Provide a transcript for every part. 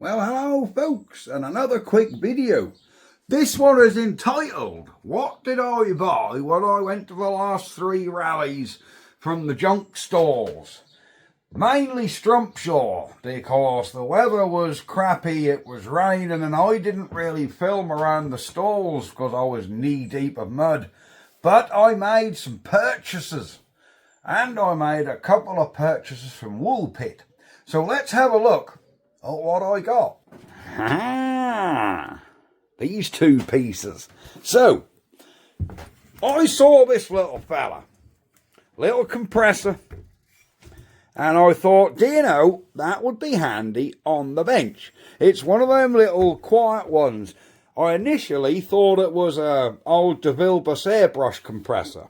Well, hello folks, and another quick video. This one is entitled, What Did I Buy When I Went to the Last 3 Rallies from the Junk Stalls? Mainly Strumpshaw, because the weather was crappy, it was raining, and I didn't really film around the stalls because I was knee deep of mud. But I made some purchases, and I made a couple of purchases from Woolpit. So let's have a look at what I got. These two pieces. So, I saw this little fella, little compressor, and I thought, do you know, that would be handy on the bench. It's one of them little quiet ones. I initially thought it was a old DeVilbiss airbrush compressor,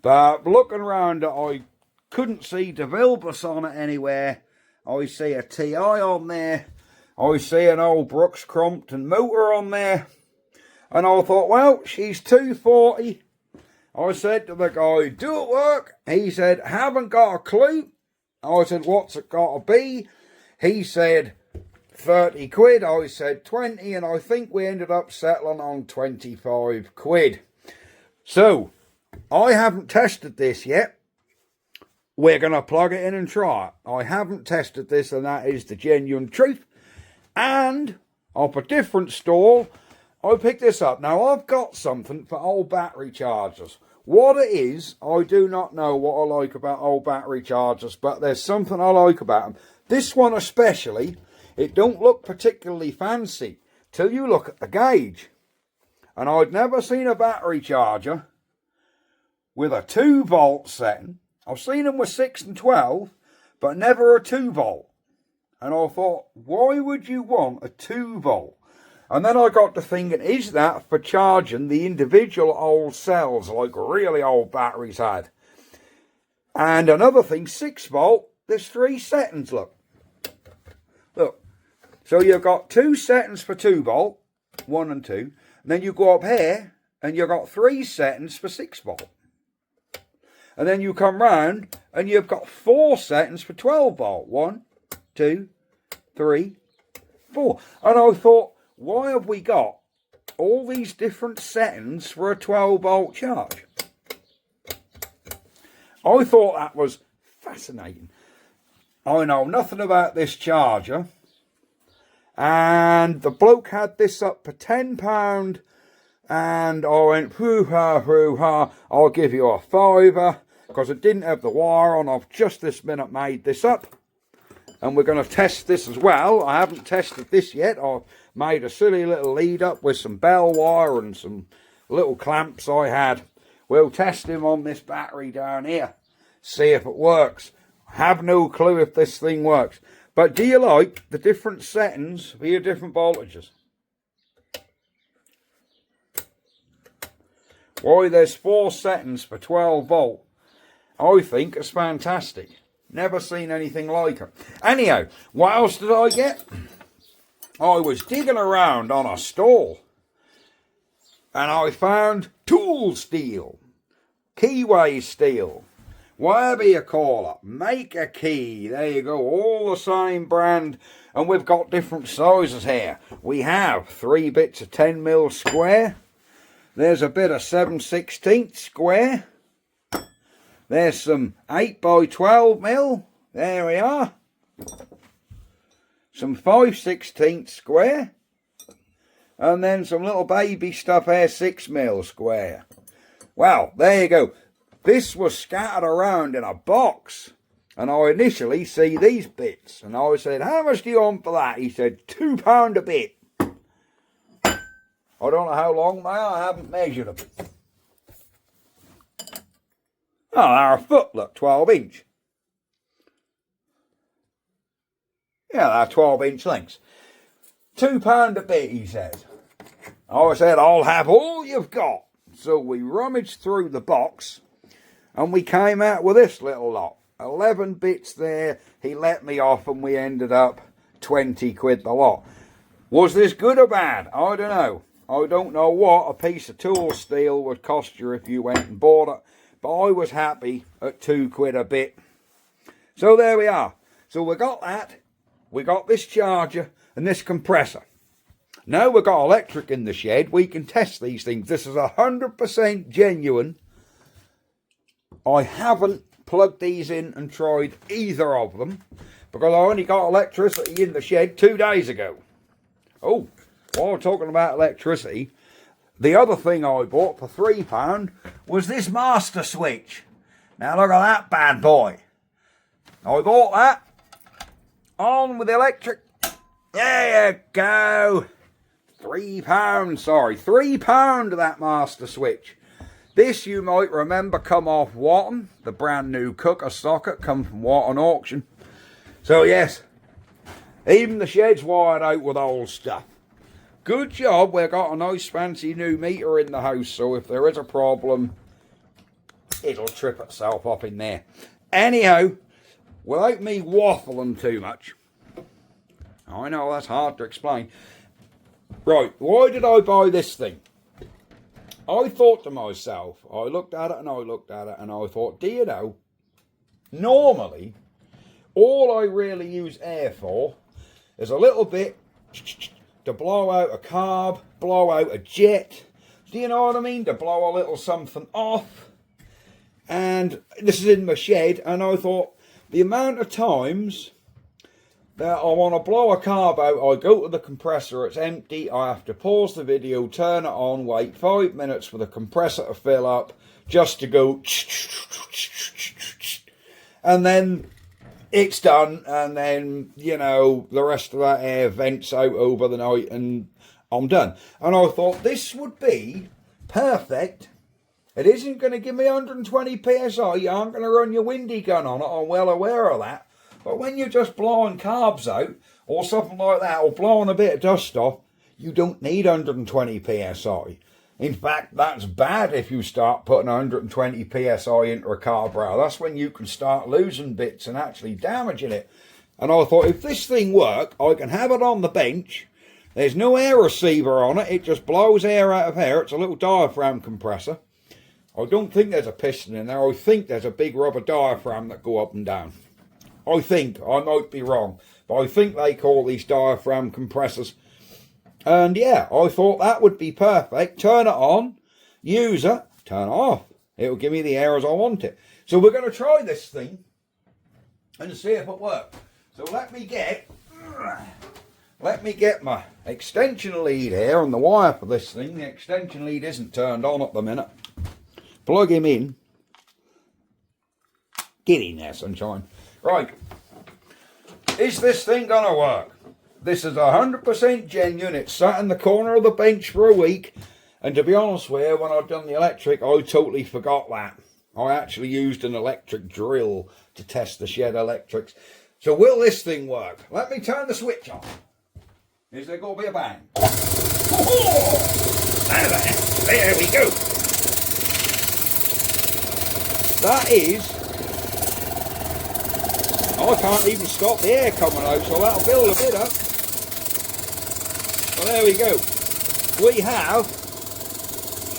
but looking around it, I couldn't see DeVilbiss on it anywhere. I see a TI on there. I see an old Brooks Crompton motor on there. And I thought, well, she's 240. I said to the guy, do it work? He said, haven't got a clue. I said, what's it got to be? He said, 30 quid. I said 20, and I think we ended up settling on 25 quid. So, I haven't tested this yet. We're going to plug it in and try it. I haven't tested this, and that is the genuine truth. And off a different stall, I picked this up. Now, I've got something for old battery chargers. What it is, I do not know what I like about old battery chargers, but there's something I like about them. This one especially, it don't look particularly fancy till you look at the gauge. And I'd never seen a battery charger with a 2-volt setting. I've seen them with 6 and 12, but never a 2-volt. And I thought, why would you want a 2-volt? And then I got to thinking, is that for charging the individual old cells like really old batteries had? And another thing, 6-volt, there's 3 settings, look. Look. So you've got 2 settings for 2-volt, 1 and 2. And then you go up here, and you've got 3 settings for 6-volt. And then you come round and you've got 4 settings for 12-volt. 1, 2, 3, 4. And I thought, why have we got all these different settings for a 12-volt charge? I thought that was fascinating. I know nothing about this charger. And the bloke had this up for £10. And I went, hoo-ha, I'll give you a £5, because I didn't have the wire on. I've just this minute made this up. And we're going to test this as well. I haven't tested this yet. I've made a silly little lead up with some bell wire and some little clamps I had. We'll test him on this battery down here. See if it works. I have no clue if this thing works. But do you like the different settings for your different voltages? Why, there's 4 settings for 12-volt. I think it's fantastic. Never seen anything like it. Anyhow, what else did I get? I was digging around on a stall, and I found tool steel, keyway steel, whatever you call it. Make a key. There you go. All the same brand, and we've got different sizes here. We have 3 bits of 10mm square. There's a bit of 7/16 square. There's some 8x12mm. There we are. Some 5/16 square. And then some little baby stuff here, 6mm square. Well, there you go. This was scattered around in a box. And I initially see these bits. And I said, how much do you want for that? He said, £2 a bit. I don't know how long they are, I haven't measured them. Oh, they're a foot, look, 12-inch. Yeah, they're 12-inch lengths. £2 a bit, he says. I said, I'll have all you've got. So we rummaged through the box, and we came out with this little lot. 11 bits there, he let me off, and we ended up 20 quid the lot. Was this good or bad? I don't know. I don't know what a piece of tool steel would cost you if you went and bought it, but I was happy at 2 quid a bit. So there we are. So we got that. we got this charger and this compressor. Now we've got electric in the shed, we can test these things. This is 100% genuine. I haven't plugged these in and tried either of them because I only got electricity in the shed 2 days ago. Oh, while we're talking about electricity, the other thing I bought for £3 was this master switch. Now look at that bad boy. I bought that. On with the electric. There you go. £3, sorry. £3 that master switch. This, you might remember, come off Watton. The brand new cooker socket come from Watton auction. So yes, even the shed's wired out with old stuff. Good job, we've got a nice fancy new meter in the house, so if there is a problem, it'll trip itself up in there. Anyhow, without me waffling too much, I know that's hard to explain. Right, why did I buy this thing? I thought to myself, I looked at it and I looked at it and I thought, do you know, normally, all I really use air for is a little bit to blow out a carb, blow out a jet. Do you know what I mean? To blow a little something off. And this is in my shed, and I thought the amount of times that I want to blow a carb out, I go to the compressor, it's empty, I have to pause the video, turn it on, wait 5 minutes for the compressor to fill up, just to go, and then it's done, and then, you know, the rest of that air vents out over the night, and I'm done. And I thought this would be perfect. It isn't going to give me 120 psi, you aren't going to run your windy gun on it, I'm well aware of that. But when you're just blowing carbs out, or something like that, or blowing a bit of dust off, you don't need 120 psi. In fact, that's bad if you start putting 120 psi into a carburetor. That's when you can start losing bits and actually damaging it. And I thought, if this thing works, I can have it on the bench. There's no air receiver on it. It just blows air out of here. It's a little diaphragm compressor. I don't think there's a piston in there. I think there's a big rubber diaphragm that go up and down. I think, I might be wrong, but I think they call these diaphragm compressors. And yeah, I thought that would be perfect. Turn it on, use it, turn it off. It'll give me the air as I want it. So we're going to try this thing and see if it works. So let me get my extension lead here on the wire for this thing. The extension lead isn't turned on at the minute. Plug him in. Get in there, sunshine. Right, is this thing going to work? This is 100% genuine. It's sat in the corner of the bench for a week. And to be honest with you, when I've done the electric, I totally forgot that. I actually used an electric drill to test the shed electrics. So will this thing work? Let me turn the switch on. Is there going to be a bang? Oh, there we go. That is... I can't even stop the air coming out, so that'll build a bit up. Well, there we go. We have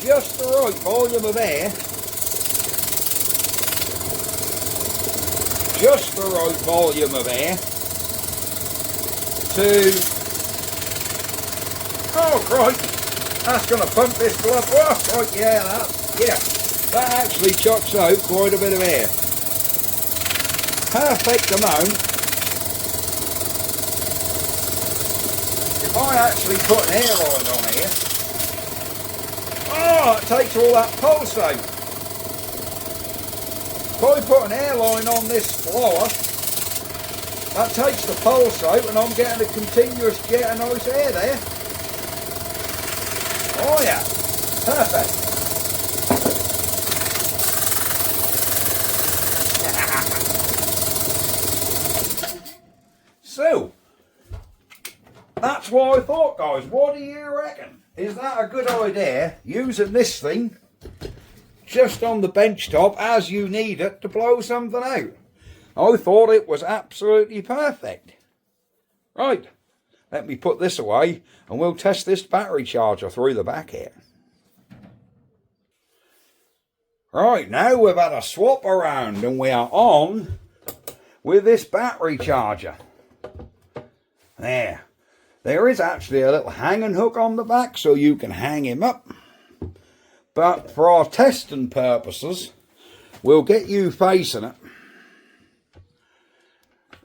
just the right volume of air. Just the right volume of air to... Oh, crikey. That's going to pump this blood. Oh, crikey, yeah, that actually chucks out quite a bit of air. Perfect amount. If I actually put an air line on here, oh, it takes all that pulse out. If I put an air line on this blower, that takes the pulse out and I'm getting a continuous jet of nice air there. Oh yeah, perfect. So, that's what I thought, guys. What do you reckon? Is that a good idea, using this thing just on the bench top as you need it to blow something out? I thought it was absolutely perfect. Right, let me put this away and we'll test this battery charger through the back here. Right, now we've had a swap around and we are on with this battery charger. There. There is actually a little hanging hook on the back so you can hang him up. But for our testing purposes, we'll get you facing it.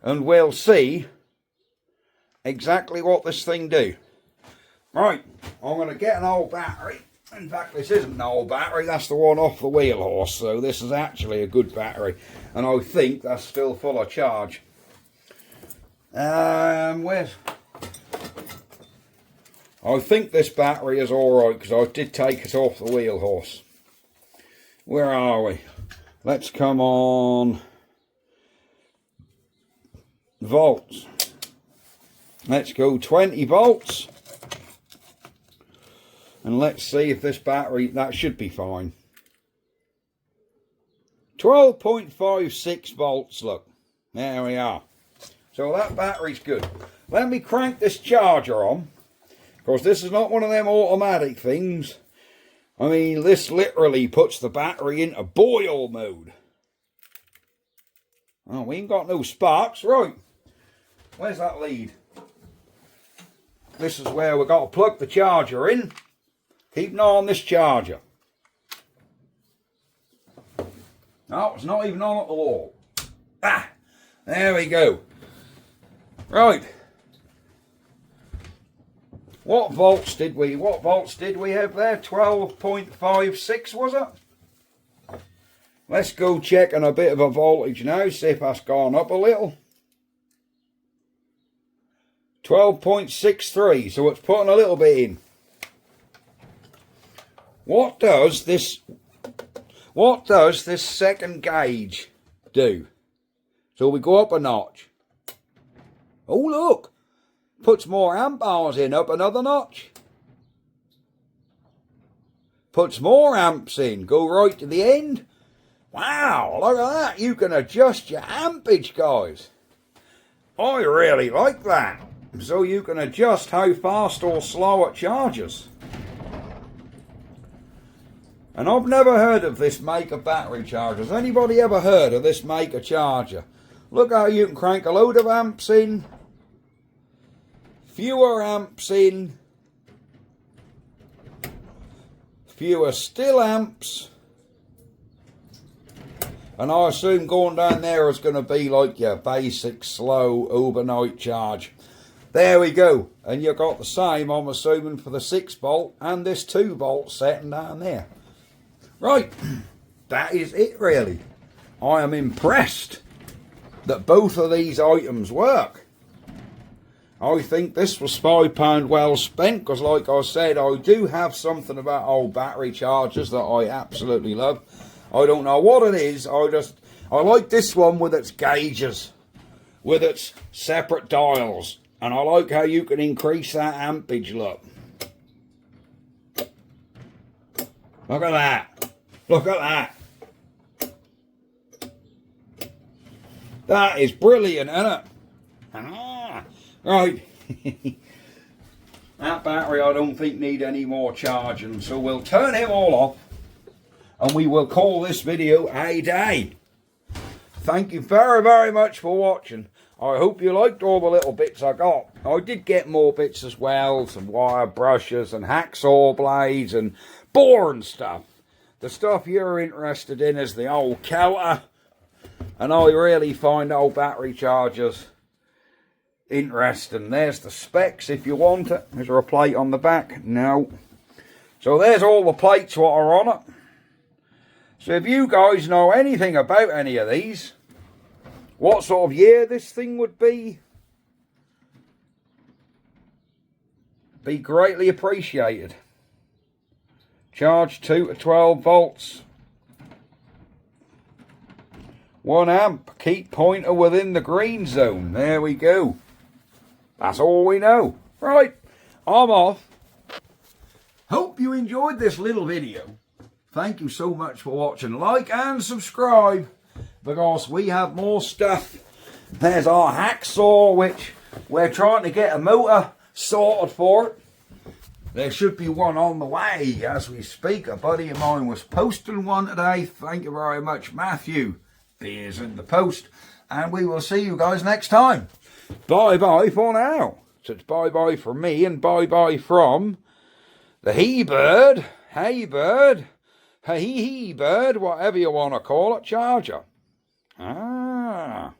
And we'll see exactly what this thing do. Right, I'm going to get an old battery. In fact, this isn't an old battery, that's the one off the wheel horse. So this is actually a good battery. And I think that's still full of charge. Where's... I think this battery is alright because I did take it off the wheel horse. Where are we? Let's come on volts. Let's go 20 volts. And let's see if this battery, that should be fine. 12.56 volts, look. There we are. So that battery's good. Let me crank this charger on. Because this is not one of them automatic things. I mean, this literally puts the battery into boil mode. Oh, we ain't got no sparks. Right. Where's that lead? This is where we've got to plug the charger in. Keep an eye on this charger. No, it's not even on at the wall. Ah, there we go. Right. What volts did we have there? 12.56 was it? Let's go check on a bit of a voltage now, see if that's gone up a little. 12.63, so it's putting a little bit in. What does this second gauge do? So we go up a notch. Oh look! Puts more amp hours in, up another notch. Puts more amps in, go right to the end. Wow, look at that. You can adjust your ampage, guys. I really like that. So you can adjust how fast or slow it charges. And I've never heard of this make of battery charger. Has anybody ever heard of this make of charger? Look how you can crank a load of amps in. Fewer amps in, fewer still amps, and I assume going down there is going to be like your basic slow overnight charge. There we go, and you've got the same, I'm assuming, for the 6 volt and this 2 volt setting down there. Right, that is it really. I am impressed that both of these items work. I think this was £5 well spent because, like I said, I do have something about old battery chargers that I absolutely love. I don't know what it is. I like this one with its gauges, with its separate dials, and I like how you can increase that ampage. Look at that. Look at that. That is brilliant, isn't it? Right, that battery I don't think need any more charging, so we'll turn him all off and we will call this video a day. Thank you very, very much for watching. I hope you liked all the little bits I got. I did get more bits as well, some wire brushes and hacksaw blades and boring stuff. The stuff you're interested in is the old counter, and I really find old battery chargers interesting. There's the specs if you want it. Is there a plate on the back? No. So there's all the plates what are on it. So if you guys know anything about any of these, what sort of year this thing would be greatly appreciated. Charge 2 to 12 volts. 1 amp. Keep pointer within the green zone. There we go. That's all we know. Right, I'm off. Hope you enjoyed this little video. Thank you so much for watching. Like and subscribe, because we have more stuff. There's our hacksaw, which we're trying to get a motor sorted for it. There should be one on the way as we speak. A buddy of mine was posting one today. Thank you very much, Matthew. Beers in the post. And we will see you guys next time. bye-bye for now. So it's bye-bye from me and bye-bye from the he-bird, hey-bird, he-bird, whatever you want to call it, charger. Ah.